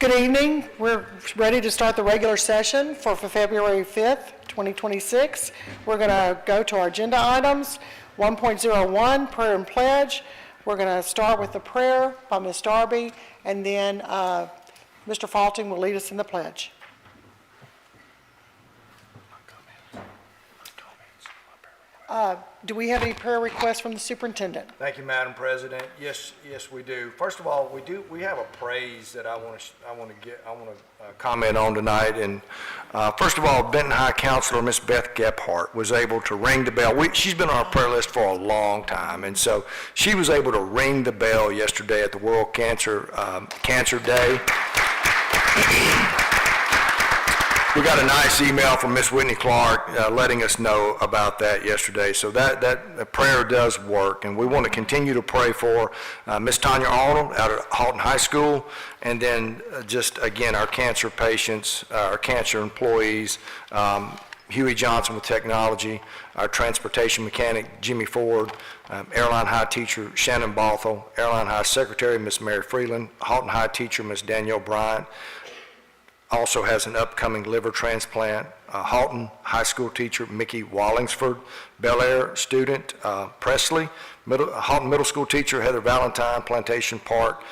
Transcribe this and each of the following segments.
Good evening. We're ready to start the regular session for February 5th, 2026. We're going to go to our agenda items. 1.01, prayer and pledge. We're going to start with the prayer by Ms. Darby, and then Mr. Faulting will lead us in the pledge. Do we have any prayer requests from the superintendent? Thank you, Madam President. Yes, we do. First of all, we have a praise that I want to comment on tonight. And first of all, Benton High Counselor Miss Beth Gephardt was able to ring the bell. She's been on our prayer list for a long time, and so she was able to ring the bell yesterday at the World Cancer Day. We got a nice email from Miss Whitney Clark letting us know about that yesterday. So that prayer does work, and we want to continue to pray for Miss Tanya Arnold out at Halton High School, and then just again our cancer patients, our cancer employees, Huey Johnson with technology, our transportation mechanic Jimmy Ford, Airline High teacher Shannon Bothell, Airline High secretary Miss Mary Freeland, Halton High teacher Miss Danielle Bryant. Also has an upcoming liver transplant. Halton High School teacher Mickey Wallingsford, Bel Air student Presley, Halton Middle School teacher Heather Valentine, Plantation Park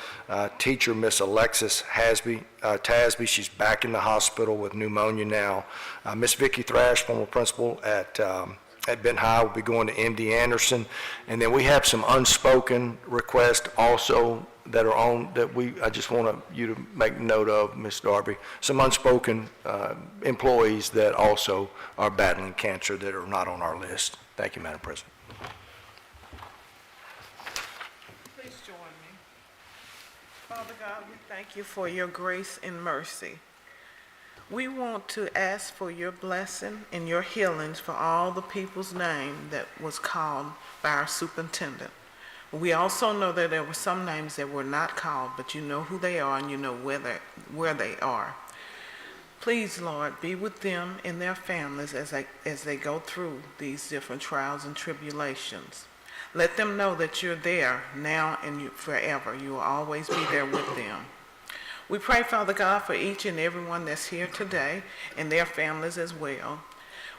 teacher Miss Alexis Tasby, she's back in the hospital with pneumonia now. Miss Vicki Thrash, former principal at Benton High, will be going to MD Anderson. And then we have some unspoken requests also that are on, that I just want you to make note of, Ms. Darby, some unspoken employees that also are battling cancer that are not on our list. Thank you, Madam President. Please join me. Father God, we thank you for your grace and mercy. We want to ask for your blessing and your healings for all the people's name that was called by our superintendent. We also know that there were some names that were not called, but you know who they are and you know where they are. Please, Lord, be with them and their families as they go through these different trials and tribulations. Let them know that you're there now and forever. You will always be there with them. We pray, Father God, for each and everyone that's here today and their families as well.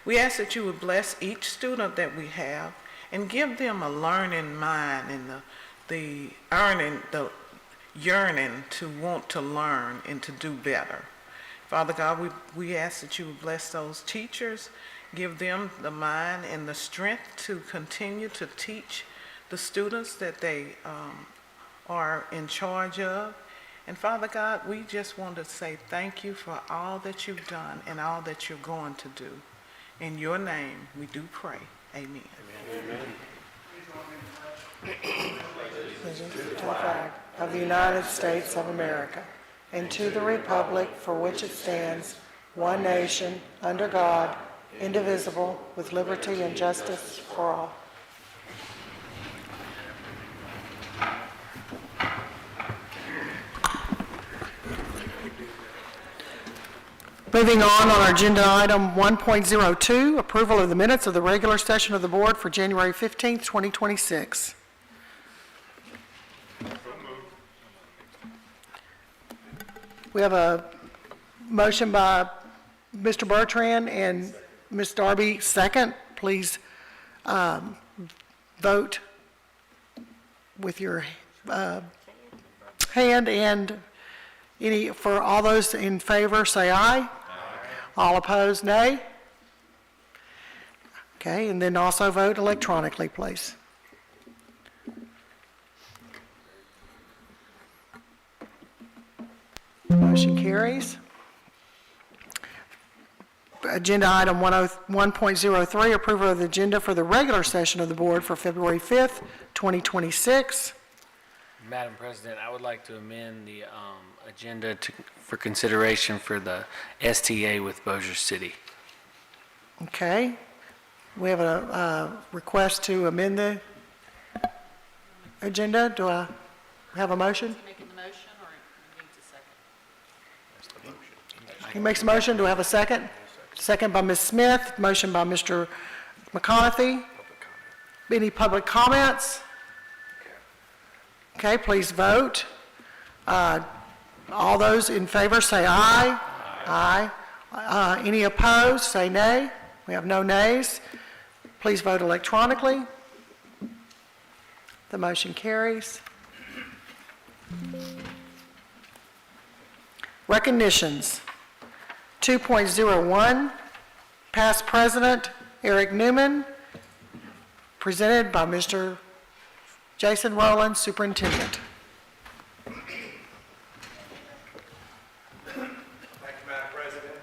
We ask that you would bless each student that we have and give them a learning mind and the yearning to want to learn and to do better. Father God, we ask that you would bless those teachers, give them the mind and the strength to continue to teach the students that they are in charge of. And Father God, we just want to say thank you for all that you've done and all that you're going to do. In your name, we do pray. Amen. To the flag of the United States of America, and to the republic for which it stands, one nation, under God, indivisible, with liberty and justice for all. Moving on our agenda item 1.02, approval of the minutes of the regular session of the board for January 15th, 2026. We have a motion by Mr. Bertrand and Ms. Darby, second. Please vote with your hand, and for all those in favor, say aye. All opposed, nay. Okay, and then also vote electronically, please. Motion carries. Agenda item 1.03, approval of the agenda for the regular session of the board for February 5th, 2026. Madam President, I would like to amend the agenda for consideration for the STA with Bossier City. Okay. We have a request to amend the agenda. Do I have a motion? Making the motion, or it needs a second? He makes a motion. Do I have a second? Second by Ms. Smith. Motion by Mr. McConaughey. Any public comments? Okay, please vote. All those in favor say aye. Aye. Any opposed, say nay. We have no nays. Please vote electronically. The motion carries. Recognitions. 2.01, past president Eric Newman, presented by Mr. Jason Rowland, superintendent. Thank you, Madam President.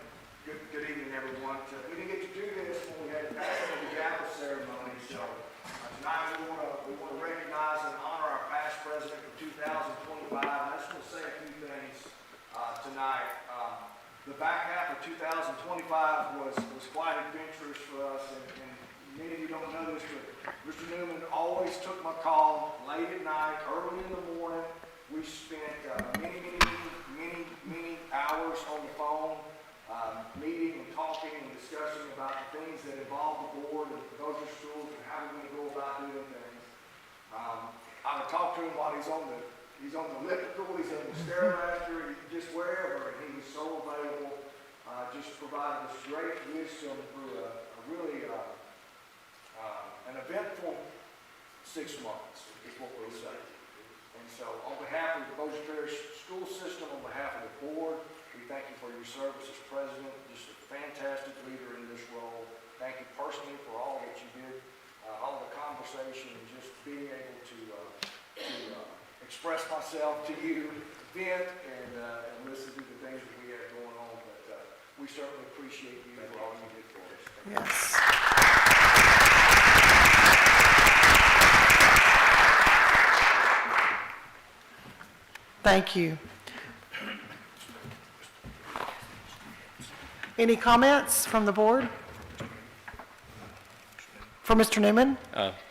Good evening, everyone. We didn't get to do this when we had the gavel ceremony, so tonight we want to recognize and honor our past president for 2025. I just want to say a few things tonight. The back half of 2025 was quite adventurous for us, and many of you don't know this, but Mr. Newman always took my call late at night, early in the morning. We spent many hours on the phone, meeting and talking and discussing about the things that involve the board and those are schools and how we're going to go about doing things. I would talk to him while he's on the elliptical, he's on the Stairmaster, just wherever, and he was so available, just providing us great wisdom through a really an eventful 6 months, is what we'll say. And so on behalf of the Bossier Parish School System, on behalf of the board, we thank you for your service as president, just a fantastic leader in this role. Thank you personally for all that you did, all the conversation, and just being able to express myself to you, vent, and listen to the things that we have going on. But we certainly appreciate you for all you did for us. Yes. Thank you. Any comments from the board? For Mr. Newman?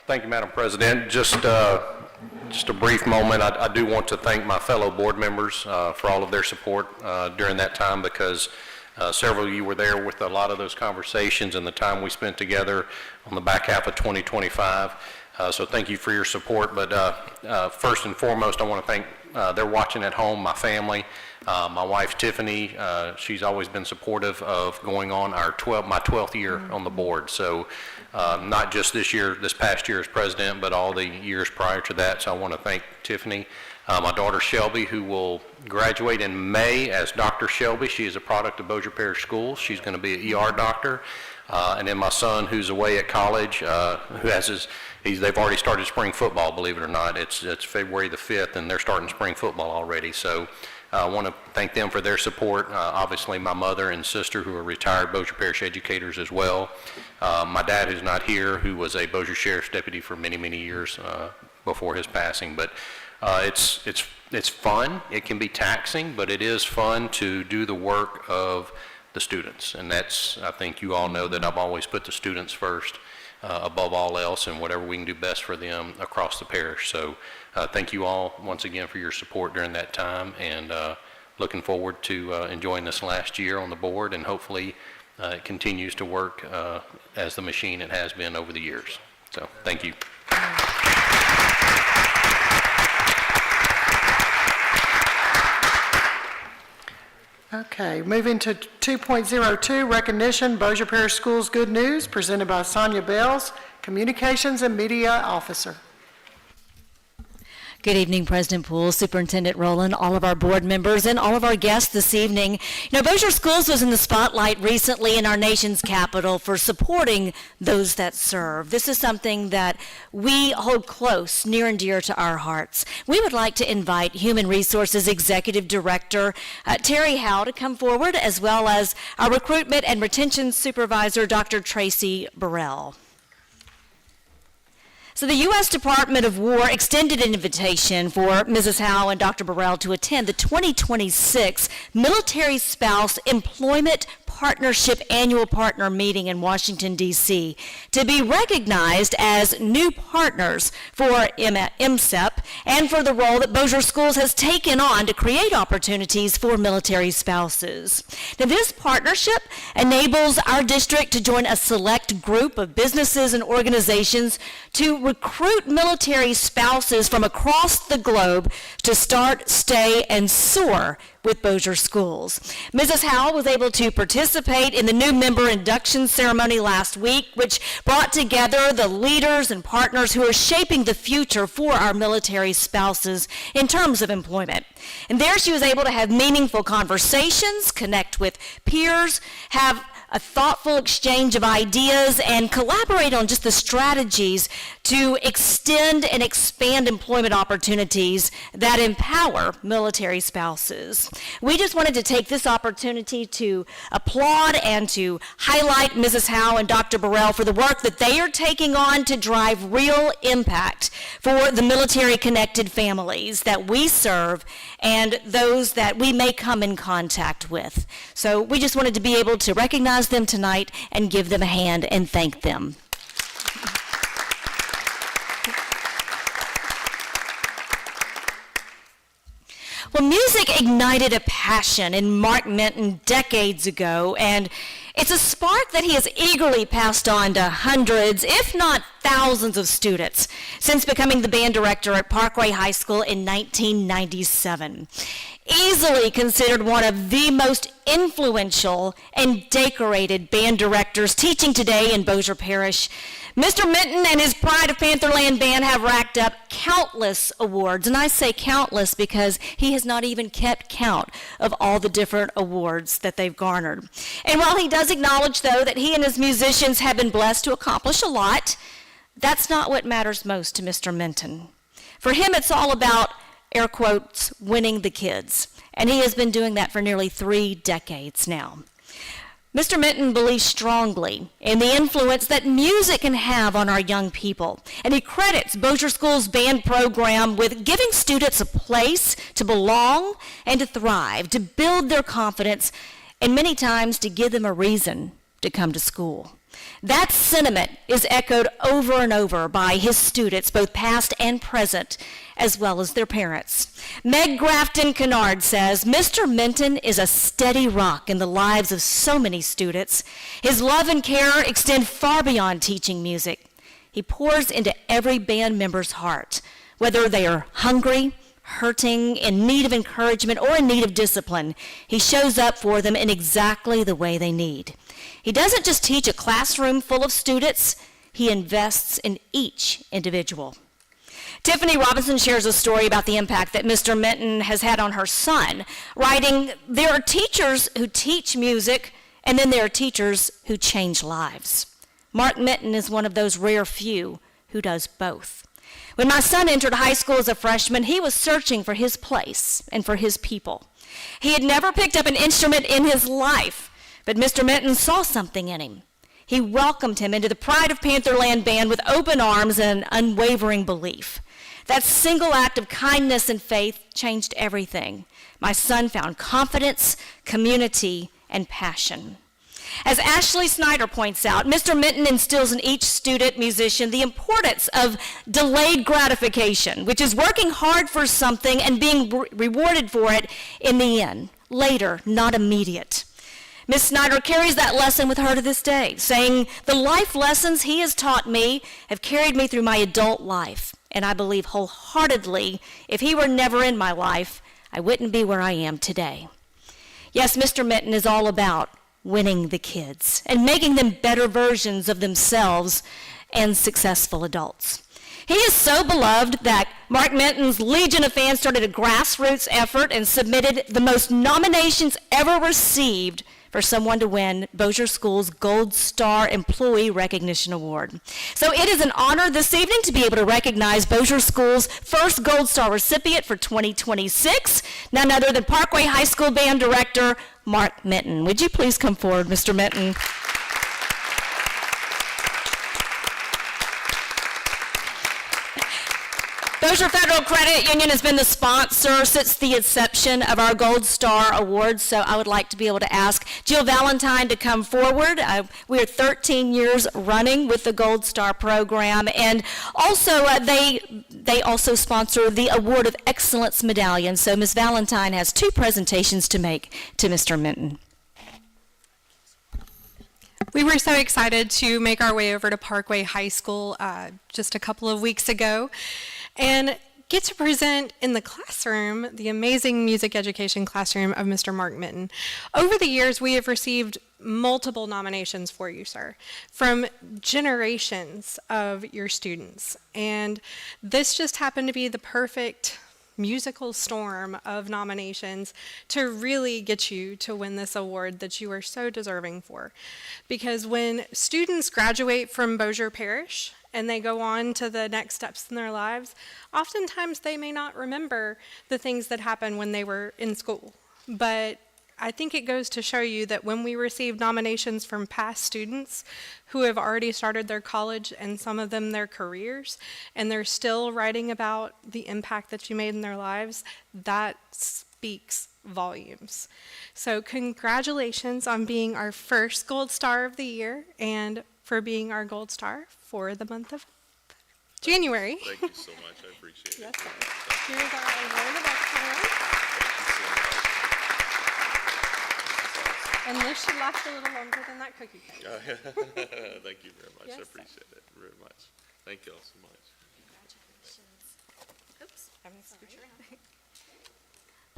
Thank you, Madam President. Just a brief moment. I do want to thank my fellow board members for all of their support during that time, because several of you were there with a lot of those conversations and the time we spent together on the back half of 2025. So thank you for your support. But first and foremost, I want to thank, they're watching at home, my family, my wife Tiffany. She's always been supportive of going on my 12th year on the board. So not just this past year as president, but all the years prior to that. So I want to thank Tiffany. My daughter Shelby, who will graduate in May as Dr. Shelby. She is a product of Bossier Parish Schools. She's going to be an ER doctor. And then my son, who's away at college, who has they've already started spring football, believe it or not. It's February the 5th, and they're starting spring football already. So I want to thank them for their support. Obviously, my mother and sister, who are retired Bossier Parish educators as well. My dad, who's not here, who was a Bossier Sheriff's deputy for many years before his passing. But it's fun. It can be taxing, but it is fun to do the work of the students. And I think you all know that I've always put the students first above all else, and whatever we can do best for them across the parish. So thank you all once again for your support during that time, and looking forward to enjoying this last year on the board, and hopefully it continues to work as the machine it has been over the years. So thank you. Okay, moving to 2.02, recognition, Bossier Parish Schools Good News, presented by Sonia Bells, Communications and Media Officer. Good evening, President Poole, Superintendent Rowland, all of our board members, and all of our guests this evening. You know, Bossier Schools was in the spotlight recently in our nation's capital for supporting those that serve. This is something that we hold close, near and dear to our hearts. We would like to invite Human Resources Executive Director Terry Howe to come forward, as well as our Recruitment and Retention Supervisor, Dr. Tracy Burrell. So the U.S. Department of War extended an invitation for Mrs. Howe and Dr. Burrell to attend the 2026 Military Spouse Employment Partnership Annual Partner Meeting in Washington, D.C., to be recognized as new partners for MSEP and for the role that Bossier Schools has taken on to create opportunities for military spouses. Now, this partnership enables our district to join a select group of businesses and organizations to recruit military spouses from across the globe to start, stay, and soar with Bossier Schools. Mrs. Howell was able to participate in the new member induction ceremony last week, which brought together the leaders and partners who are shaping the future for our military spouses in terms of employment. And there she was able to have meaningful conversations, connect with peers, have a thoughtful exchange of ideas, and collaborate on just the strategies to extend and expand employment opportunities that empower military spouses. We just wanted to take this opportunity to applaud and to highlight Mrs. Howe and Dr. Burrell for the work that they are taking on to drive real impact for the military-connected families that we serve and those that we may come in contact with. So we just wanted to be able to recognize them tonight and give them a hand and thank them. Well, music ignited a passion in Mark Minton decades ago, and it's a spark that he has eagerly passed on to hundreds, if not thousands of students since becoming the band director at Parkway High School in 1997. Easily considered one of the most influential and decorated band directors teaching today in Bossier Parish, Mr. Minton and his Pride of Pantherland Band have racked up countless awards, and I say countless because he has not even kept count of all the different awards that they've garnered. And while he does acknowledge, though, that he and his musicians have been blessed to accomplish a lot, that's not what matters most to Mr. Minton. For him, it's all about, air quotes, winning the kids, and he has been doing that for nearly 3 decades now. Mr. Minton believes strongly in the influence that music can have on our young people, and he credits Bossier School's band program with giving students a place to belong and to thrive, to build their confidence, and many times to give them a reason to come to school. That sentiment is echoed over and over by his students, both past and present, as well as their parents. Meg Grafton Kennard says, Mr. Minton is a steady rock in the lives of so many students. His love and care extend far beyond teaching music. He pours into every band member's heart, whether they are hungry, hurting, in need of encouragement, or in need of discipline. He shows up for them in exactly the way they need. He doesn't just teach a classroom full of students, he invests in each individual. Tiffany Robinson shares a story about the impact that Mr. Minton has had on her son, writing, "There are teachers who teach music, and then there are teachers who change lives. Mark Minton is one of those rare few who does both. When my son entered high school as a freshman, he was searching for his place and for his people. He had never picked up an instrument in his life, but Mr. Minton saw something in him. He welcomed him into the Pride of Pantherland Band with open arms and unwavering belief. That single act of kindness and faith changed everything. My son found confidence, community, and passion." As Ashley Snyder points out, Mr. Minton instills in each student musician the importance of delayed gratification, which is working hard for something and being rewarded for it in the end, later, not immediate. Ms. Snyder carries that lesson with her to this day, saying, "The life lessons he has taught me have carried me through my adult life, and I believe wholeheartedly if he were never in my life, I wouldn't be where I am today." Yes, Mr. Minton is all about winning the kids and making them better versions of themselves and successful adults. He is so beloved that Mark Minton's Legion of Fans started a grassroots effort and submitted the most nominations ever received for someone to win Bossier School's Gold Star Employee Recognition Award. So it is an honor this evening to be able to recognize Bossier School's first Gold Star recipient for 2026, none other than Parkway High School Band Director Mark Minton. Would you please come forward, Mr. Minton? Bossier Federal Credit Union has been the sponsor since the inception of our Gold Star Awards, so I would like to be able to ask Jill Valentine to come forward. We are 13 years running with the Gold Star program, and also they also sponsor the Award of Excellence Medallion, so Ms. Valentine has 2 presentations to make to Mr. Minton. We were so excited to make our way over to Parkway High School just a couple of weeks ago. And get to present in the classroom, the amazing music education classroom of Mr. Mark Minton. Over the years, we have received multiple nominations for you, sir, from generations of your students. And this just happened to be the perfect musical storm of nominations to really get you to win this award that you are so deserving for. Because when students graduate from Bossier Parish and they go on to the next steps in their lives, oftentimes they may not remember the things that happened when they were in school. But I think it goes to show you that when we receive nominations from past students who have already started their college and some of them their careers, and they're still writing about the impact that you made in their lives, that speaks volumes. So congratulations on being our first Gold Star of the year and for being our Gold Star for the month of January. Thank you so much. I appreciate it. Yes, sir. Here's our award of excellence. And this should last a little longer than that cookie cake. Thank you very much. Yes, I sir. appreciate it very much. Thank you all so much. Oops, I missed your hand.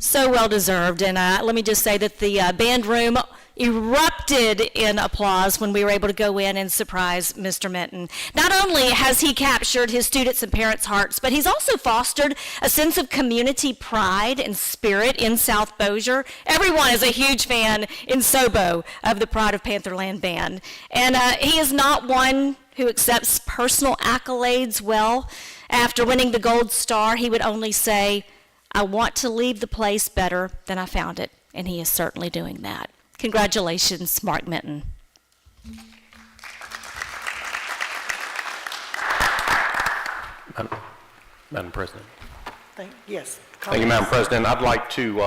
So well deserved, and let me just say that the band room erupted in applause when we were able to go in and surprise Mr. Minton. Not only has he captured his students' and parents' hearts, but he's also fostered a sense of community pride and spirit in South Bossier. Everyone is a huge fan in Sobo of the Pride of Pantherland Band, and he is not one who accepts personal accolades well. After winning the Gold Star, he would only say, "I want to leave the place better than I found it," and he is certainly doing that. Congratulations, Mark Minton. Madam President. Yes. Thank you, Madam President. I'd like to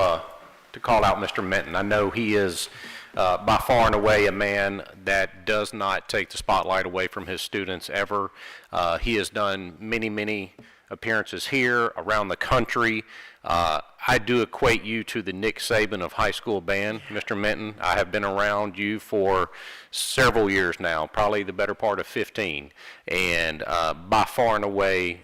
call out Mr. Minton. I know he is by far and away a man that does not take the spotlight away from his students ever. He has done many, many appearances here, around the country. I do equate you to the Nick Saban of high school band, Mr. Minton. I have been around you for several years now, probably the better part of 15. And by far and away,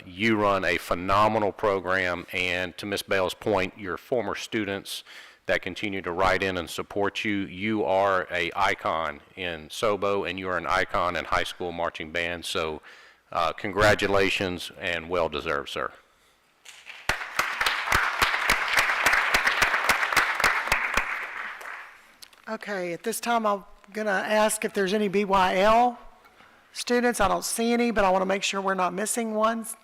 you run a phenomenal program. And to Ms. Bell's point, your former students that continue to write in and support you, you are an icon in Sobo, and you are an icon in high school marching band. So congratulations and well deserved, sir. Okay, at this time, I'm going to ask if there's any BYL students. I don't see any, but I want to make sure we're not missing ones.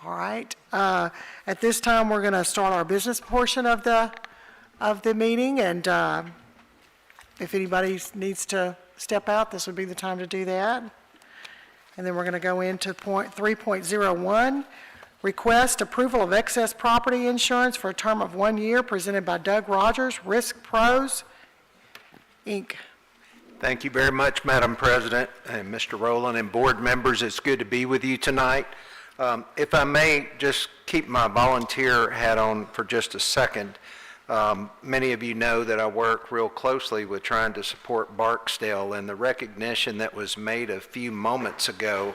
All right. At this time, we're going to start our business portion of the meeting, and if anybody needs to step out, this would be the time to do that. And then we're going to go into point 3.01, request approval of excess property insurance for a term of 1 year, presented by Doug Rogers, Risk Pros, Inc. Thank you very much, Madam President, and Mr. Rowland, and board members. It's good to be with you tonight. If I may just keep my volunteer hat on for just a second. Many of you know that I work real closely with trying to support Barksdale, and the recognition that was made a few moments ago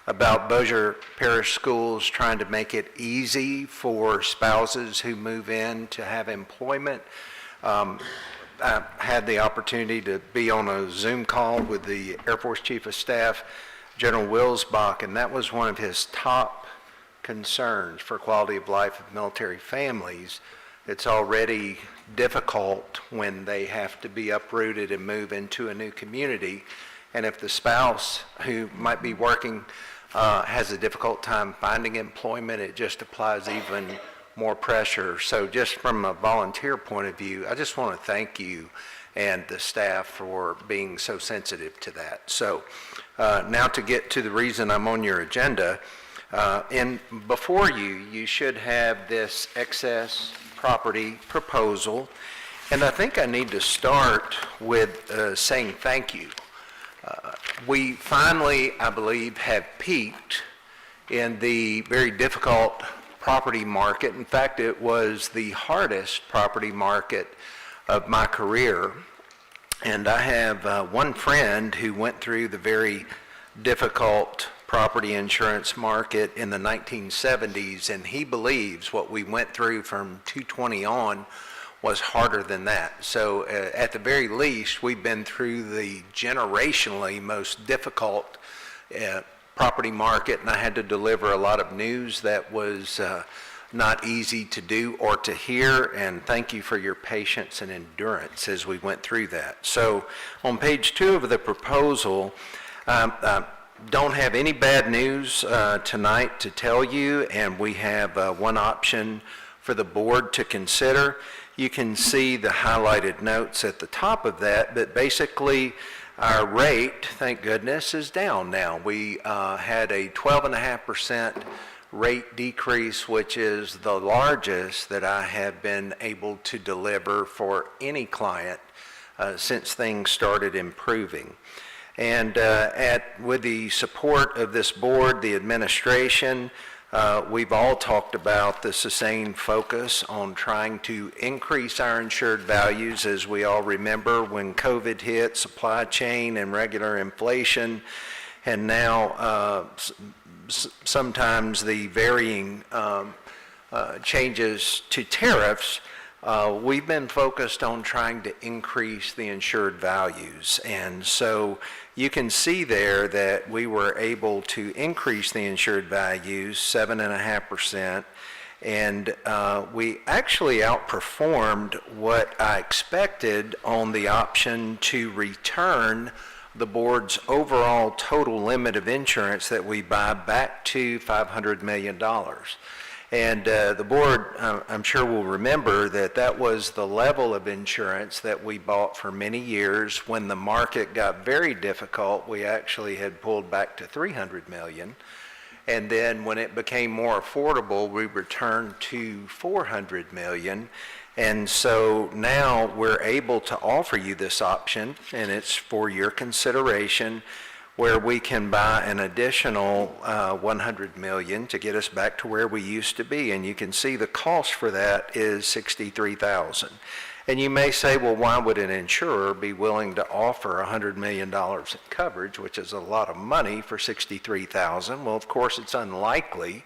about Bossier Parish Schools trying to make it easy for spouses who move in to have employment. I had the opportunity to be on a Zoom call with the Air Force Chief of Staff, General Wilsbach, and that was one of his top concerns for quality of life of military families. It's already difficult when they have to be uprooted and move into a new community, and if the spouse who might be working has a difficult time finding employment, it just applies even more pressure. So just from a volunteer point of view, I just want to thank you and the staff for being so sensitive to that. So now to get to the reason I'm on your agenda, before you should have this excess property proposal, and I think I need to start with saying thank you. We finally, I believe, have peaked in the very difficult property market. In fact, it was the hardest property market of my career. And I have one friend who went through the very difficult property insurance market in the 1970s, and he believes what we went through from 220 on was harder than that. So at the very least, we've been through the generationally most difficult property market, and I had to deliver a lot of news that was not easy to do or to hear, and thank you for your patience and endurance as we went through that. So on page 2 of the proposal, don't have any bad news tonight to tell you, and we have one option for the board to consider. You can see the highlighted notes at the top of that, but basically our rate, thank goodness, is down now. We had a 12.5% rate decrease, which is the largest that I have been able to deliver for any client since things started improving. And with the support of this board, the administration, we've all talked about the sustained focus on trying to increase our insured values. As we all remember, when COVID hit, supply chain and regular inflation, and now sometimes the varying changes to tariffs, we've been focused on trying to increase the insured values. And so you can see there that we were able to increase the insured values 7.5%, and we actually outperformed what I expected on the option to return the board's overall total limit of insurance that we buy back to $500 million. And the board, I'm sure will remember that that was the level of insurance that we bought for many years. When the market got very difficult, we actually had pulled back to $300 million. And then when it became more affordable, we returned to $400 million. And so now we're able to offer you this option, and it's for your consideration, where we can buy an additional $100 million to get us back to where we used to be. And you can see the cost for that is $63,000. And you may say, well, why would an insurer be willing to offer $100 million in coverage, which is a lot of money for $63,000? Well, of course, it's unlikely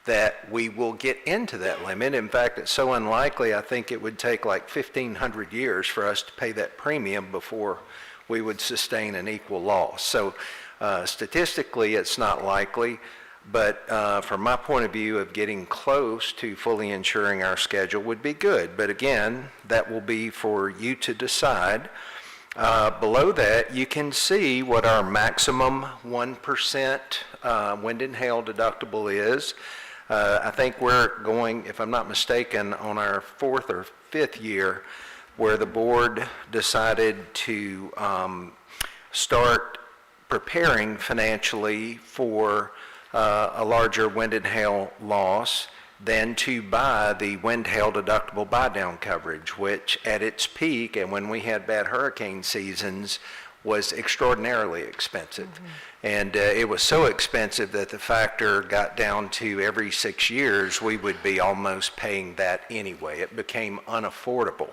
that we will get into that limit. In fact, it's so unlikely, I think it would take like 1,500 years for us to pay that premium before we would sustain an equal loss. So statistically, it's not likely, but from my point of view of getting close to fully insuring our schedule would be good. But again, that will be for you to decide. Below that, you can see what our maximum 1% wind and hail deductible is. I think we're going, if I'm not mistaken, on our 4th or 5th year where the board decided to start preparing financially for a larger wind and hail loss than to buy the wind hail deductible buy-down coverage, which at its peak and when we had bad hurricane seasons was extraordinarily expensive. Mm-hmm. And it was so expensive that the factor got down to every 6 years we would be almost paying that anyway. It became unaffordable.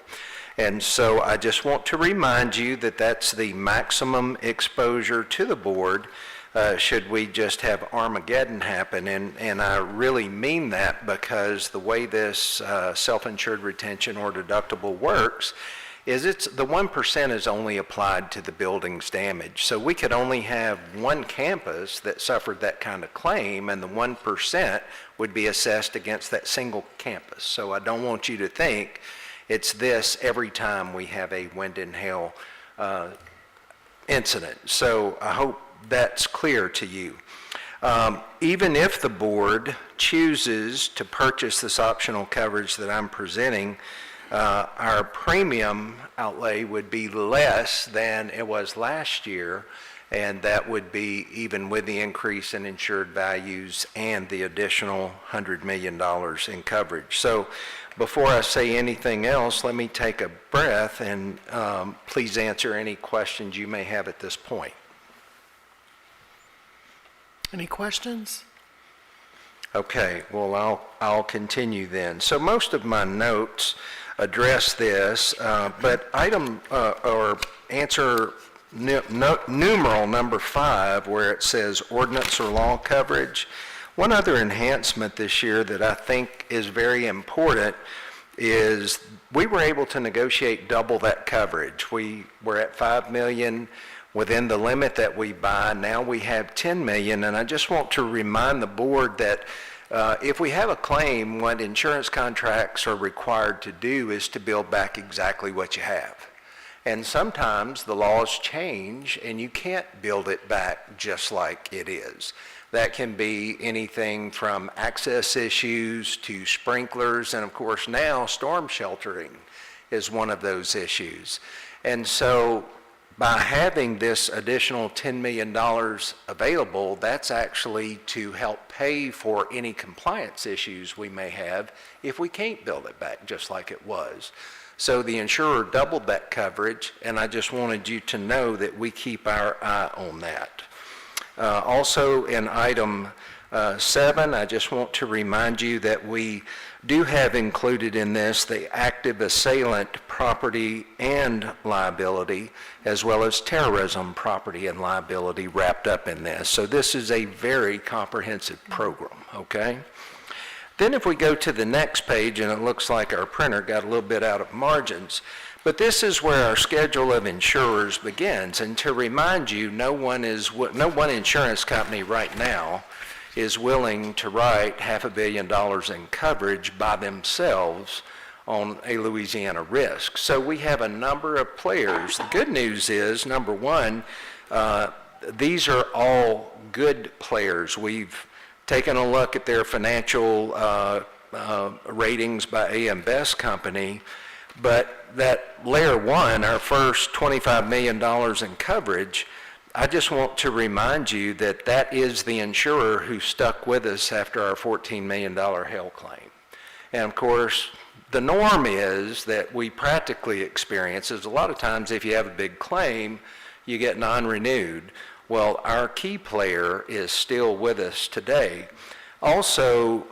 And so I just want to remind you that that's the maximum exposure to the board should we just have Armageddon happen. And I really mean that because the way this self-insured retention or deductible works is the 1% is only applied to the building's damage. So we could only have one campus that suffered that kind of claim, and the 1% would be assessed against that single campus. So I don't want you to think it's this every time we have a wind and hail incident. So I hope that's clear to you. Even if the board chooses to purchase this optional coverage that I'm presenting, our premium outlay would be less than it was last year, and that would be even with the increase in insured values and the additional $100 million in coverage. So before I say anything else, let me take a breath and please answer any questions you may have at this point. Any questions? Okay, well, I'll continue then. So most of my notes address this, but item or answer numeral number 5, where it says ordinance or law coverage. One other enhancement this year that I think is very important is we were able to negotiate double that coverage. We were at 5 million within the limit that we buy. Now we have 10 million, and I just want to remind the board that if we have a claim, what insurance contracts are required to do is to build back exactly what you have. And sometimes the laws change and you can't build it back just like it is. That can be anything from access issues to sprinklers, and of course now storm sheltering is one of those issues. And so by having this additional $10 million available, that's actually to help pay for any compliance issues we may have if we can't build it back just like it was. So the insurer doubled that coverage, and I just wanted you to know that we keep our eye on that. Also in item 7, I just want to remind you that we do have included in this the active assailant property and liability, as well as terrorism property and liability wrapped up in this. So this is a very comprehensive program, okay? Then if we go to the next page, and it looks like our printer got a little bit out of margins, but this is where our schedule of insurers begins. And to remind you, no one insurance company right now is willing to write $500 million in coverage by themselves on a Louisiana risk. So we have a number of players. The good news is, number one, these are all good players. We've taken a look at their financial ratings by AM Best Company, but that layer 1, our first $25 million in coverage, I just want to remind you that that is the insurer who stuck with us after our $14 million hail claim. And of course, the norm is that we practically experience is a lot of times if you have a big claim, you get non-renewed. Well, our key player is still with us today. Also,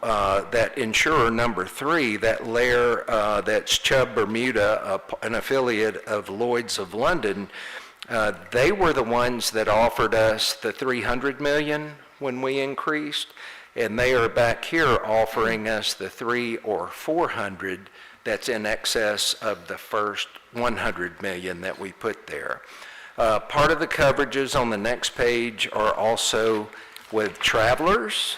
that insurer number 3, that layer that's Chubb Bermuda, an affiliate of Lloyd's of London, they were the ones that offered us the $300 million when we increased, and they are back here offering us the $300 or $400 that's in excess of the first $100 million that we put there. Part of the coverages on the next page are also with travelers.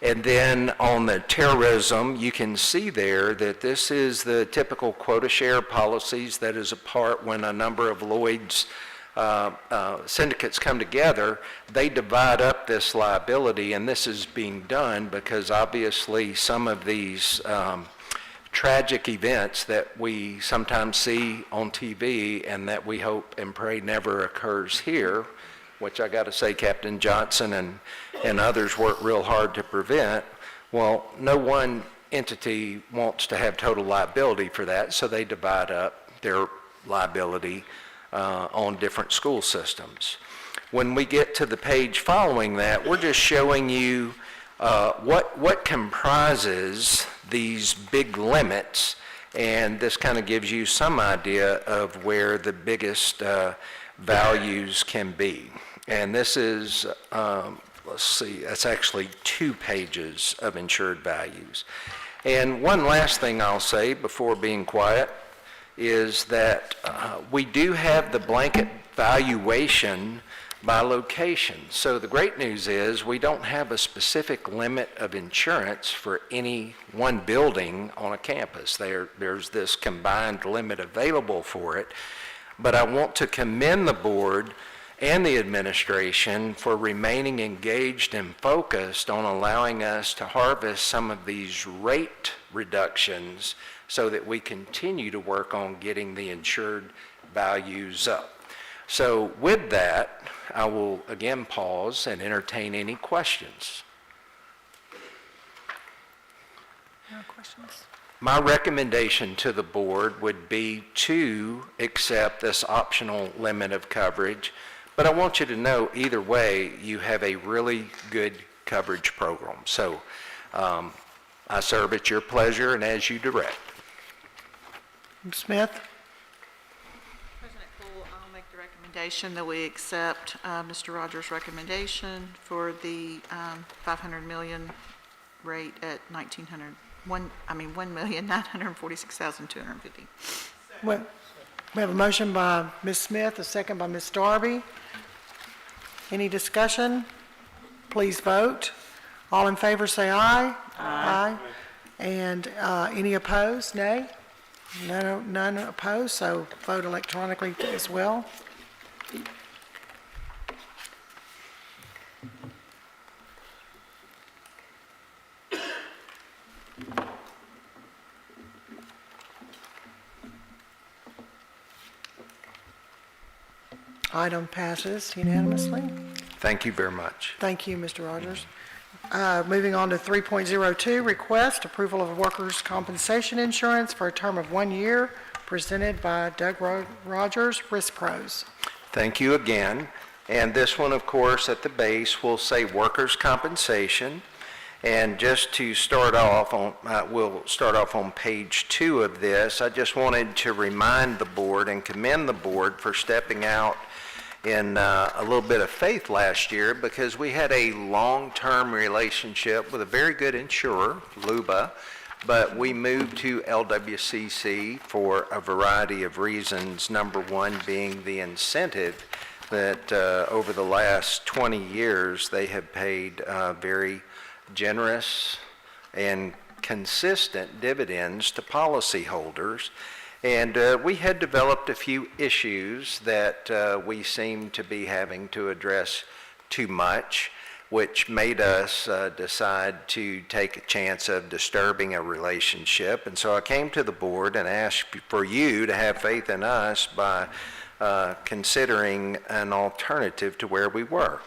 And then on the terrorism, you can see there that this is the typical quota share policies that is a part when a number of Lloyd's syndicates come together, they divide up this liability, and this is being done because obviously some of these tragic events that we sometimes see on TV and that we hope and pray never occurs here, which I got to say Captain Johnson and others work real hard to prevent. Well, no one entity wants to have total liability for that, so they divide up their liability on different school systems. When we get to the page following that, we're just showing you what comprises these big limits, and this kind of gives you some idea of where the biggest values can be. And this is, let's see, that's actually 2 pages of insured values. And one last thing I'll say before being quiet is that we do have the blanket valuation by location. So the great news is we don't have a specific limit of insurance for any one building on a campus. There's this combined limit available for it. But I want to commend the board and the administration for remaining engaged and focused on allowing us to harvest some of these rate reductions so that we continue to work on getting the insured values up. So with that, I will again pause and entertain any questions. No questions? My recommendation to the board would be to accept this optional limit of coverage, but I want you to know either way, you have a really good coverage program. So I serve at your pleasure and as you direct. Smith? President Poole, I'll make the recommendation that we accept Mr. Rogers' recommendation for the 500 million rate at $1,946,250. We have a motion by Ms. Smith, a second by Ms. Darby. Any discussion? Please vote. All in favor, say aye. Aye. And any opposed, nay? None opposed, so vote electronically as well. Item passes unanimously. Thank you very much. Thank you, Mr. Rogers. Moving on to 3.02, request approval of workers' compensation insurance for a term of 1 year, presented by Doug Rogers, Risk Pros. Thank you again. And this one, of course, at the base will say workers' compensation. And just to start off on, we'll start off on page 2 of this. I just wanted to remind the board and commend the board for stepping out in a little bit of faith last year, because we had a long-term relationship with a very good insurer, LUBA, but we moved to LWCC for a variety of reasons, number one being the incentive that over the last 20 years they have paid very generous and consistent dividends to policyholders. And we had developed a few issues that we seemed to be having to address too much, which made us decide to take a chance of disturbing a relationship. And so I came to the board and asked for you to have faith in us by considering an alternative to where we were.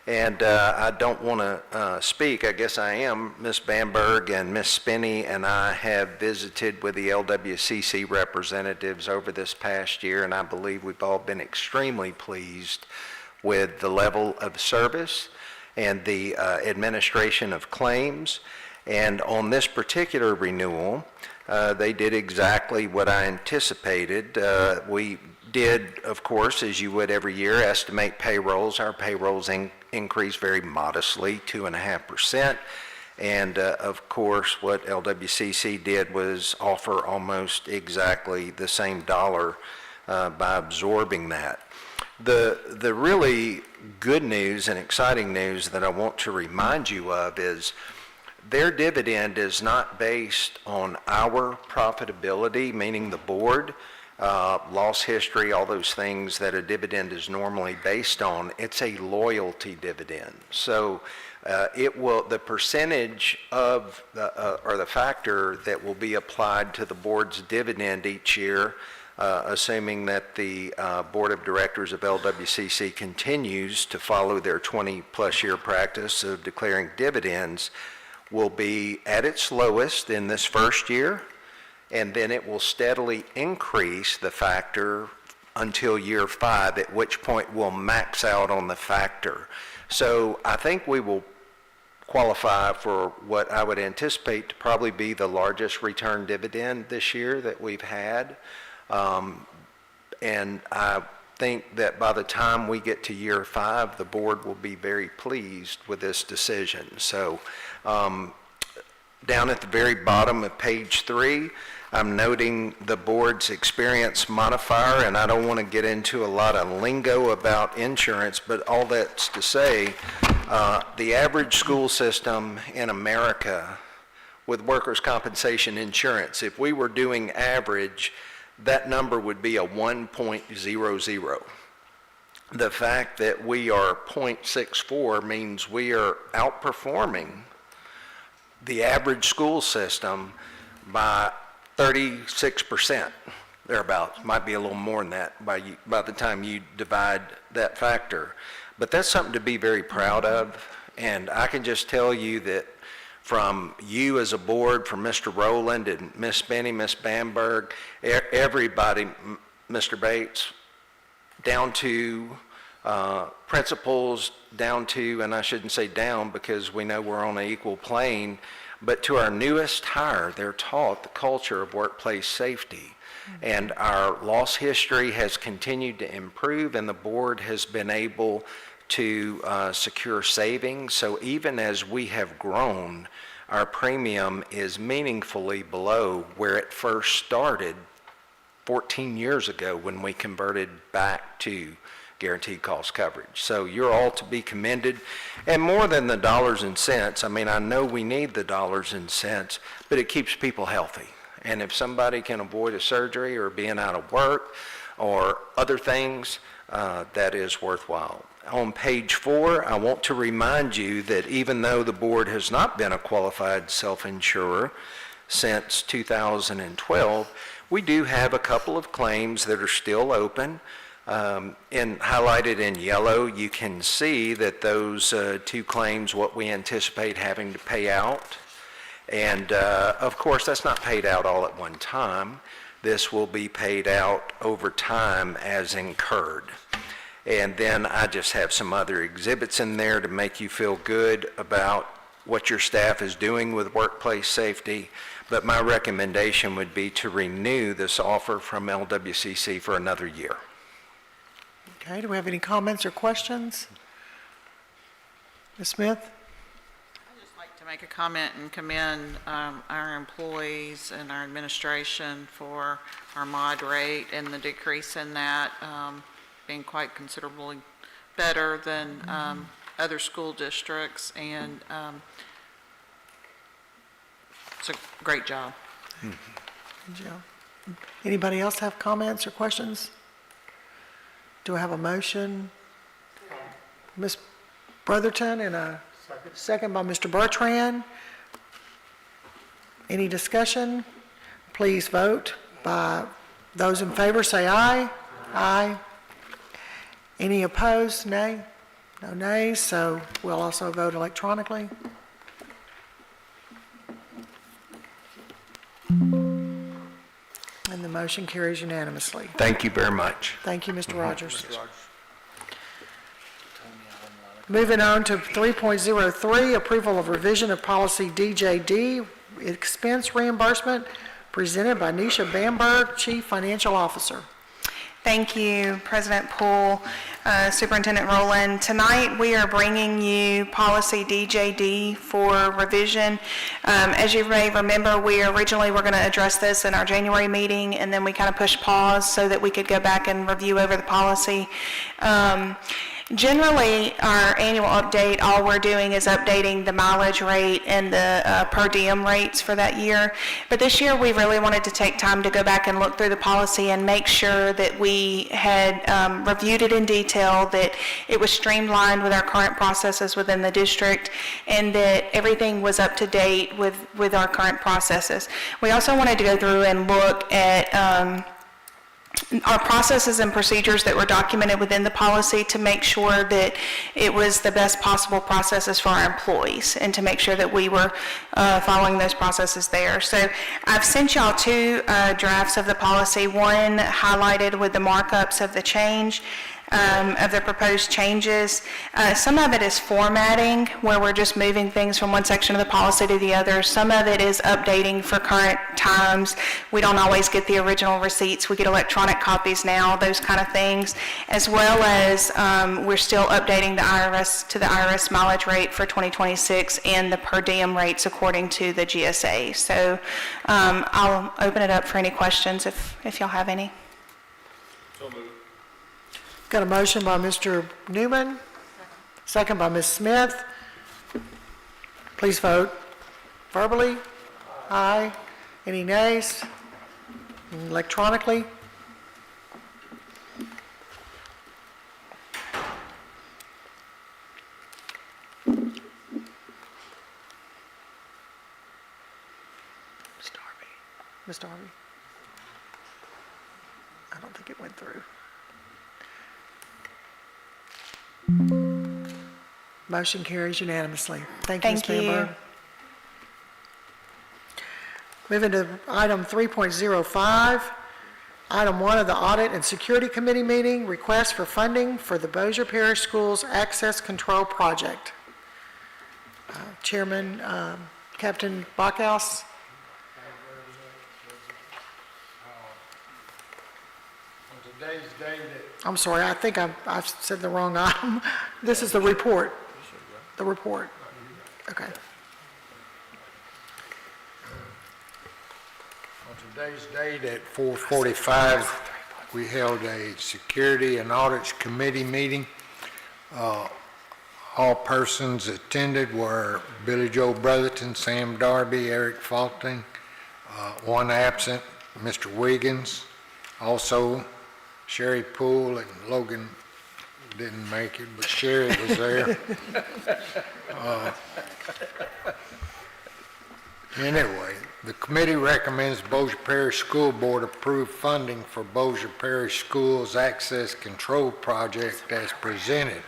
And I don't want to speak, I guess I am. Ms. Bamberg and Ms. Spinney and I have visited with the LWCC representatives over this past year, and I believe we've all been extremely pleased with the level of service and the administration of claims. And on this particular renewal, they did exactly what I anticipated. We did, of course, as you would every year, estimate payrolls. Our payrolls increased very modestly, 2.5%. And of course, what LWCC did was offer almost exactly the same dollar by absorbing that. The really good news and exciting news that I want to remind you of is their dividend is not based on our profitability, meaning the board, loss history, all those things that a dividend is normally based on. It's a loyalty dividend. So the percentage of or the factor that will be applied to the board's dividend each year, assuming that the board of directors of LWCC continues to follow their 20-plus year practice of declaring dividends, will be at its lowest in this first year, and then it will steadily increase the factor until year 5, at which point we'll max out on the factor. So I think we will qualify for what I would anticipate to probably be the largest return dividend this year that we've had. And I think that by the time we get to year 5, the board will be very pleased with this decision. So down at the very bottom of page 3, I'm noting the board's experience modifier, and I don't want to get into a lot of lingo about insurance, but all that's to say, the average school system in America with workers' compensation insurance, if we were doing average, that number would be a 1.00. The fact that we are 0.64 means we are outperforming the average school system by 36%, thereabouts. Might be a little more than that by the time you divide that factor. But that's something to be very proud of, and I can just tell you that from you as a board, from Mr. Rowland and Ms. Spinney, Ms. Bamberg, everybody, Mr. Bates, down to principals, down to, and I shouldn't say down because we know we're on an equal plane, but to our newest hire, they're taught the culture of workplace safety. And our loss history has continued to improve, and the board has been able to secure savings. So even as we have grown, our premium is meaningfully below where it first started 14 years ago when we converted back to guaranteed cost coverage. So you're all to be commended. And more than the dollars and cents, I mean, I know we need the dollars and cents, but it keeps people healthy. And if somebody can avoid a surgery or being out of work or other things, that is worthwhile. On page 4, I want to remind you that even though the board has not been a qualified self-insurer since 2012, we do have a couple of claims that are still open. And highlighted in yellow, you can see that those 2 claims, what we anticipate having to pay out. And of course, that's not paid out all at one time. This will be paid out over time as incurred. And then I just have some other exhibits in there to make you feel good about what your staff is doing with workplace safety. But my recommendation would be to renew this offer from LWCC for another year. Okay, do we have any comments or questions? Ms. Smith? I'd just like to make a comment and commend our employees and our administration for our mod rate and the decrease in that being quite considerably better than other school districts, and it's a great job. Good job. Anybody else have comments or questions? Do I have a motion? Ms. Brotherton, and a second by Mr. Bertrand. Any discussion? Please vote. By those in favor, say aye. Aye. Any opposed? Nay? No nays, so we'll also vote electronically. And the motion carries unanimously. Thank you very much. Thank you, Mr. Rogers. Moving on to 3.03, approval of revision of policy DJD, expense reimbursement, presented by Nisha Bamberg, Chief Financial Officer. Thank you, President Poole, Superintendent Rowland. Tonight, we are bringing you policy DJD for revision. As you may remember, we originally were going to address this in our January meeting, and then we kind of pushed pause so that we could go back and review over the policy. Generally, our annual update, all we're doing is updating the mileage rate and the per diem rates for that year. But this year, we really wanted to take time to go back and look through the policy and make sure that we had reviewed it in detail, that it was streamlined with our current processes within the district, and that everything was up to date with our current processes. We also wanted to go through and look at our processes and procedures that were documented within the policy to make sure that it was the best possible processes for our employees, and to make sure that we were following those processes there. So I've sent y'all 2 drafts of the policy, one highlighted with the markups of the change, of the proposed changes. Some of it is formatting, where we're just moving things from one section of the policy to the other. Some of it is updating for current times. We don't always get the original receipts. We get electronic copies now, those kind of things, as well as we're still updating the IRS to the IRS mileage rate for 2026 and the per diem rates according to the GSA. So I'll open it up for any questions if y'all have any. Got a motion by Mr. Newman, second by Ms. Smith. Please vote verbally. Aye. Any nays? Electronically? Ms. Darby? I don't think it went through. Motion carries unanimously. Thank you, Ms. Thank you. Bamberg. Moving to item 3.05, item 1 of the Audit and Security Committee meeting, request for funding for the Bossier Parish Schools Access Control Project. Chairman, Captain Bachhaus. today's date I'm sorry, I think I've said the wrong item. This is the report. The report. Okay. On today's date at 4:45, we held a Security and Audits Committee meeting. All persons attended were Billy Joe Brotherton, Sam Darby, Eric Faulkner, one absent, Mr. Wiggins. Also, Sherry Poole and Logan didn't make it, but Sherry was there. Anyway, the committee recommends Bossier Parish School Board approve funding for Bossier Parish Schools Access Control Project as presented.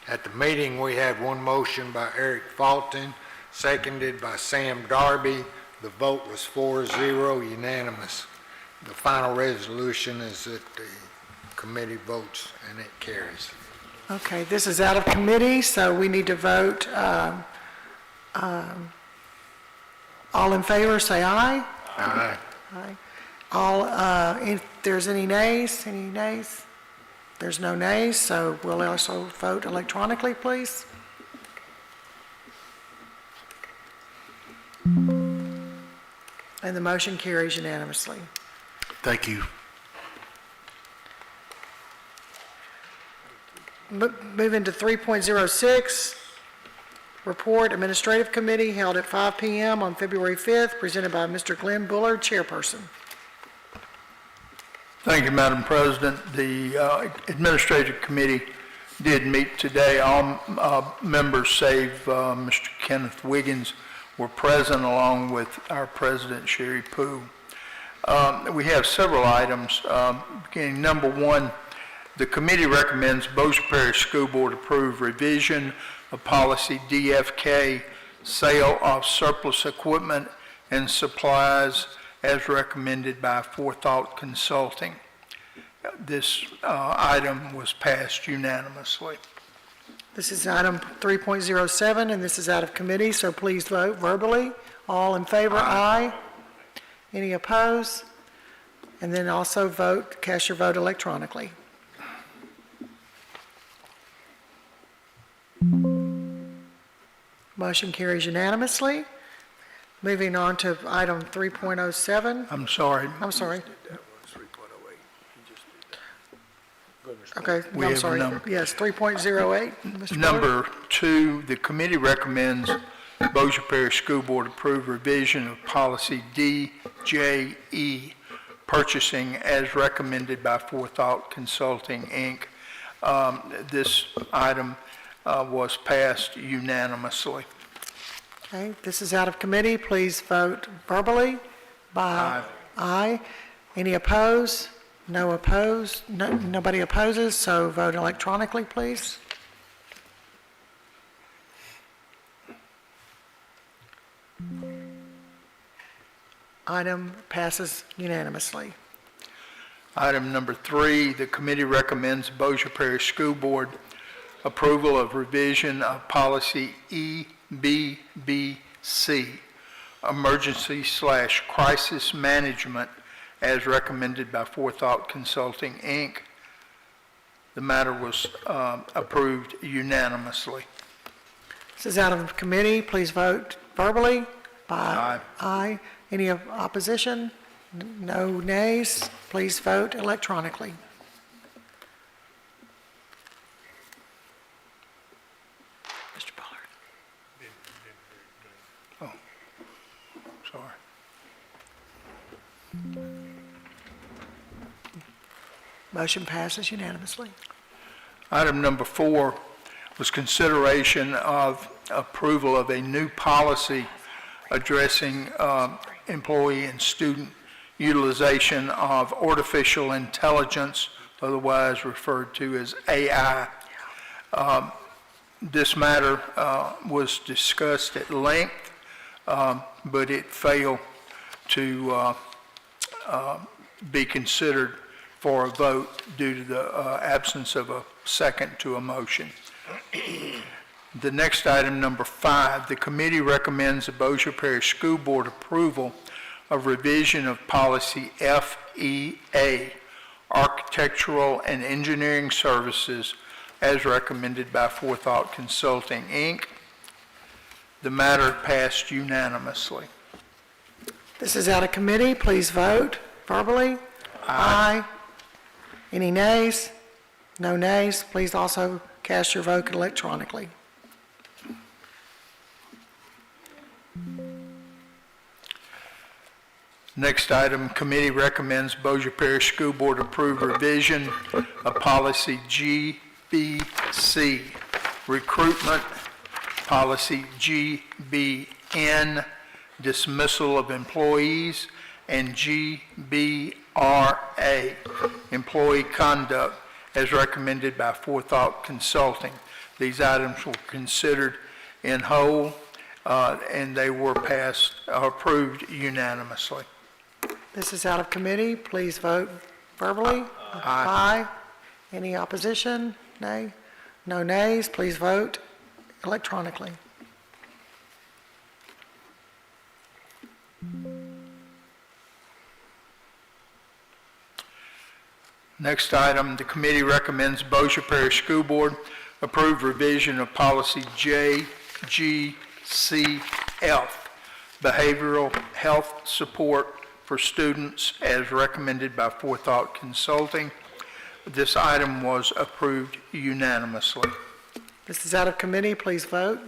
At the meeting, we had one motion by Eric Faulkner, seconded by Sam Darby. The vote was 4-0, unanimous. The final resolution is that the committee votes and it carries. Okay, this is out of committee, so we need to vote. All in favor, say aye. Aye. Aye. All, if there's any nays, There's no nays, so we'll also vote electronically, please. And the motion carries unanimously. Thank you. Moving to 3.06, report Administrative Committee held at 5 p.m. on February 5th, presented by Mr. Glenn Bullard, Chairperson. Thank you, Madam President. The Administrative Committee did meet today. All members, save Mr. Kenneth Wiggins, were present along with our President, Sherry Poole. We have several items. Beginning number one, the committee recommends Bossier Parish School Board approve revision of policy DFK, sale of surplus equipment and supplies as recommended by Forethought Consulting. This item was passed unanimously. This is item 3.07, and this is out of committee, so please vote verbally. All in favor, aye. Any opposed? And then also vote, cast your vote electronically. Motion carries unanimously. Moving on to item 3.07. I'm sorry. I'm sorry. Okay, We I'm have a sorry. number. Yes, 3.08. Mr. Bullard. Number two, the committee recommends Bossier Parish School Board approve revision of policy DJE, purchasing as recommended by Forethought Consulting, Inc. This item was passed unanimously. Okay, this is out of committee. Please vote verbally by aye. Any opposed? No opposed? Nobody opposes, so vote electronically, please. Item passes unanimously. Item number three, the committee recommends Bossier Parish School Board approval of revision of policy EBBC, emergency/crisis management, as recommended by Forethought Consulting, Inc. The matter was approved unanimously. This is out of committee. Please vote verbally by Aye. aye. Any opposition? No nays. Please vote electronically. Mr. Bullard. Oh, sorry. Motion passes unanimously. Item number four was consideration of approval of a new policy addressing employee and student utilization of artificial intelligence, otherwise referred to as AI. This matter was discussed at length, but it failed to be considered for a vote due to the absence of a second to a motion. The next item, number five, the committee recommends the Bossier Parish School Board approval of revision of policy FEA, Architectural and Engineering Services as recommended by Forethought Consulting, Inc. The matter passed unanimously. This is out of committee. Please vote verbally. Aye. Any nays? No nays. Please also cast your vote electronically. Next item, committee recommends Bossier Parish School Board approve revision of policy GBC, recruitment, policy GBN, dismissal of employees, and GBRA, employee conduct, as recommended by Forethought Consulting. These items were considered in whole, and they were approved unanimously. This is out of committee. Please vote verbally. Aye. Any opposition? Nay? No nays. Please vote electronically. Next item, the committee recommends Bossier Parish School Board approve revision of policy JGCF, behavioral health support for students as recommended by Forethought Consulting. This item was approved unanimously. This is out of committee. Please vote.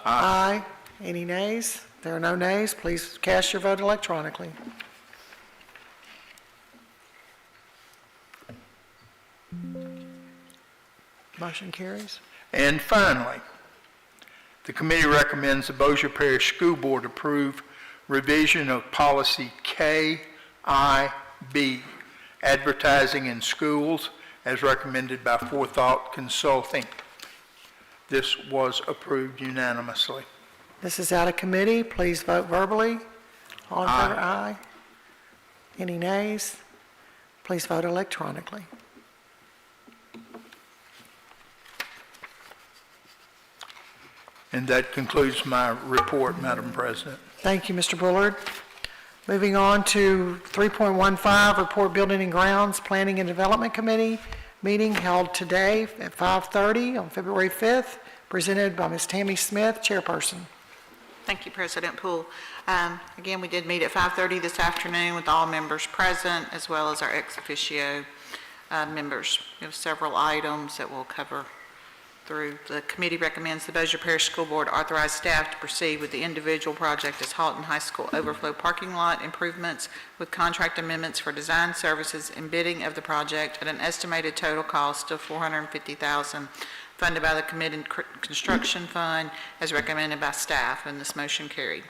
Aye. Any nays? There are no nays. Please cast your vote electronically. Motion carries. And finally, the committee recommends the Bossier Parish School Board approve revision of policy KIB, advertising in schools, as recommended by Forethought Consulting. This was approved unanimously. This is out of committee. Please vote verbally. All in favor, aye. Any nays? Please vote electronically. And that concludes my report, Madam President. Thank you, Mr. Bullard. Moving on to 3.15, Report Building and Grounds Planning and Development Committee meeting held today at 5:30 on February 5th, presented by Ms. Tammy Smith, Chairperson. Thank you, President Poole. Again, we did meet at 5:30 this afternoon with all members present, as well as our ex officio members. We have several items that we'll cover through. The committee recommends the Bossier Parish School Board authorize staff to proceed with the individual project as Halton High School overflow parking lot improvements with contract amendments for design services and bidding of the project at an estimated total cost of $450,000, funded by the committed construction fund as recommended by staff, and this motion carried.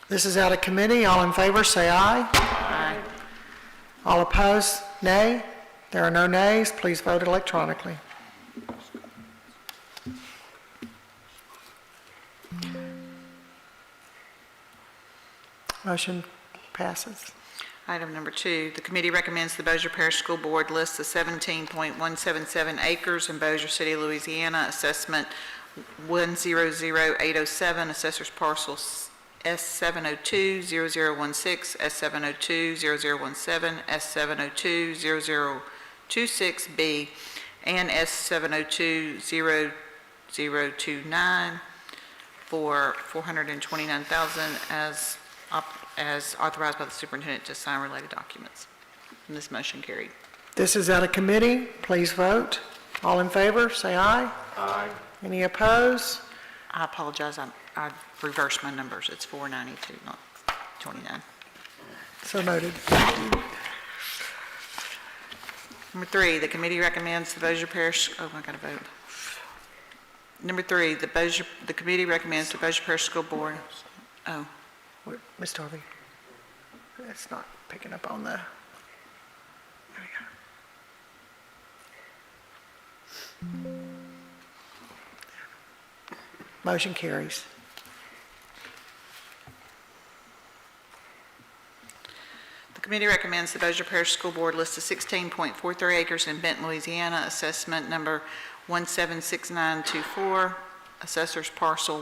This is out of committee. All in favor, say aye. Aye. All opposed, nay. There are no nays. Please vote electronically. Motion passes. Item number 2, the committee recommends the Bossier Parish School Board list the 17.177 acres in Bossier City, Louisiana, assessment 100807, assessor's parcel S702-0016, S702-0017, S702-0026B, and S702-0029 for $429,000 as authorized by the superintendent to sign related documents. And this motion carried. This is out of committee. Please vote. All in favor, say aye. Aye. Any opposed? I apologize, I reversed my numbers. It's 492, not 29. So noted. Number 3, the committee recommends the Bossier Parish, I got to vote. Number 3, the committee recommends the Bossier Parish School Board, Ms. Darby, it's not picking up on the, there we go. Motion carries. The committee recommends the Bossier Parish School Board list the 16.43 acres in Benton, Louisiana, assessment number 176924, assessor's parcel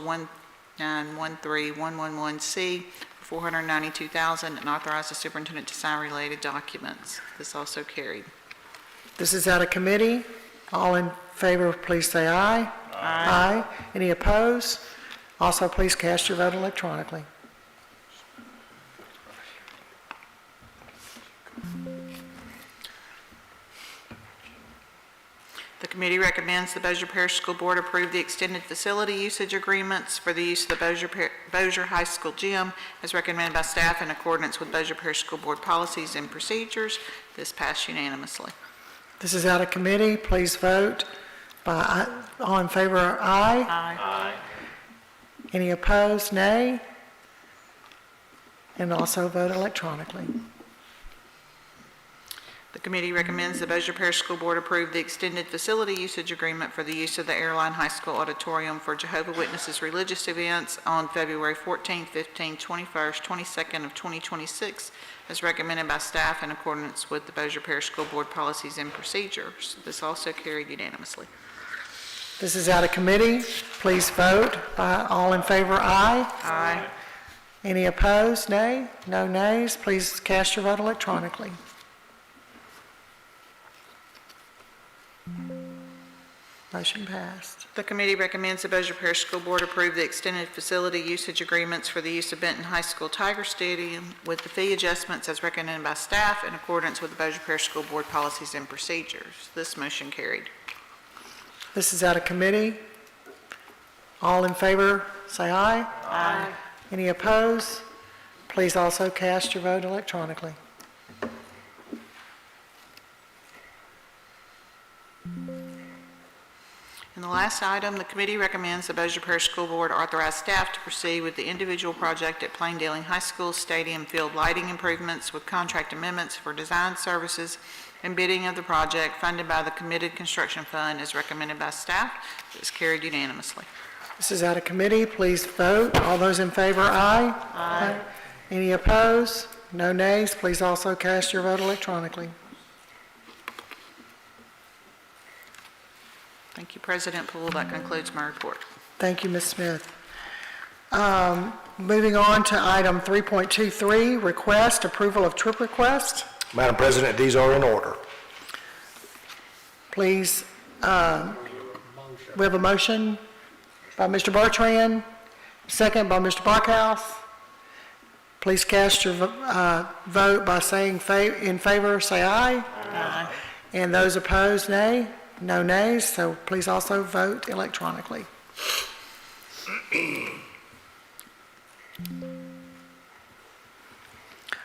1913111C, for $492,000 and authorize the superintendent to sign related documents. This also carried. This is out of committee. All in favor, please say aye. Aye. Any opposed? Also, please cast your vote electronically. The committee recommends the Bossier Parish School Board approve the extended facility usage agreements for the use of the Bossier High School gym as recommended by staff in accordance with Bossier Parish School Board policies and procedures. This passed unanimously. This is out of committee. Please vote by, all in favor, aye. Aye. Any opposed, nay. And also vote electronically. The committee recommends the Bossier Parish School Board approve the extended facility usage agreement for the use of the Airline High School Auditorium for Jehovah's Witnesses religious events on February 14th, 15th, 21st, 22nd of 2026, as recommended by staff in accordance with the Bossier Parish School Board policies and procedures. This also carried unanimously. This is out of committee. Please vote by, all in favor, aye. Aye. Any opposed, nay? No nays. Please cast your vote electronically. Motion passed. The committee recommends the Bossier Parish School Board approve the extended facility usage agreements for the use of Benton High School Tiger Stadium with the fee adjustments as recommended by staff in accordance with the Bossier Parish School Board policies and procedures. This motion carried. This is out of committee. All in favor, say aye. Aye. Any opposed? Please also cast your vote electronically. And the last item, the committee recommends the Bossier Parish School Board authorize staff to proceed with the individual project at Plain Dealing High School Stadium Field lighting improvements with contract amendments for design services and bidding of the project funded by the committed construction fund as recommended by staff. This carried unanimously. This is out of committee. Please vote. All those in favor, aye. Aye. Any opposed? No nays. Please also cast your vote electronically. Thank you, President Poole. That concludes my report. Thank you, Ms. Smith. Moving on to item 3.23, request, approval of trip request. Madam President, these are in order. Please, we have a motion by Mr. Bertrand, second by Mr. Barkhouse. Please cast your vote by saying in favor, say aye. Aye. And those opposed, nay. No nays, so please also vote electronically.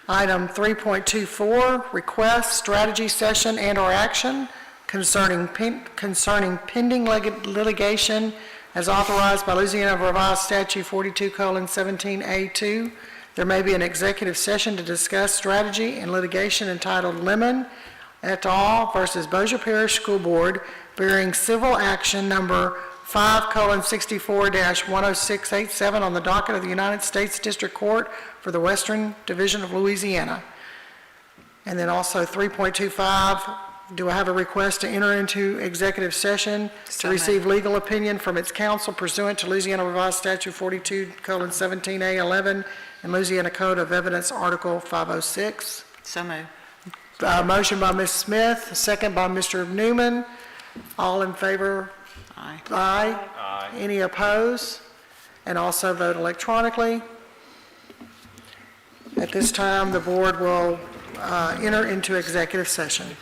Item 3.24, request, strategy session and/or action concerning pending litigation as authorized by Louisiana Revised Statute 42:17A2. There may be an executive session to discuss strategy and litigation entitled Lemon et al. Versus Bossier Parish School Board, bearing civil action number 5:64-10687 on the docket of the United States District Court for the Western Division of Louisiana. And then also 3.25, do I have a request to enter into executive session to receive legal opinion from its counsel pursuant to Louisiana Revised Statute 42:17A11 and Louisiana Code of Evidence Article 506? So moved. Motion by Ms. Smith, second by Mr. Newman. All in favor? Aye. Aye. Aye. Any opposed? And also vote electronically. At this time, the board will enter into executive session.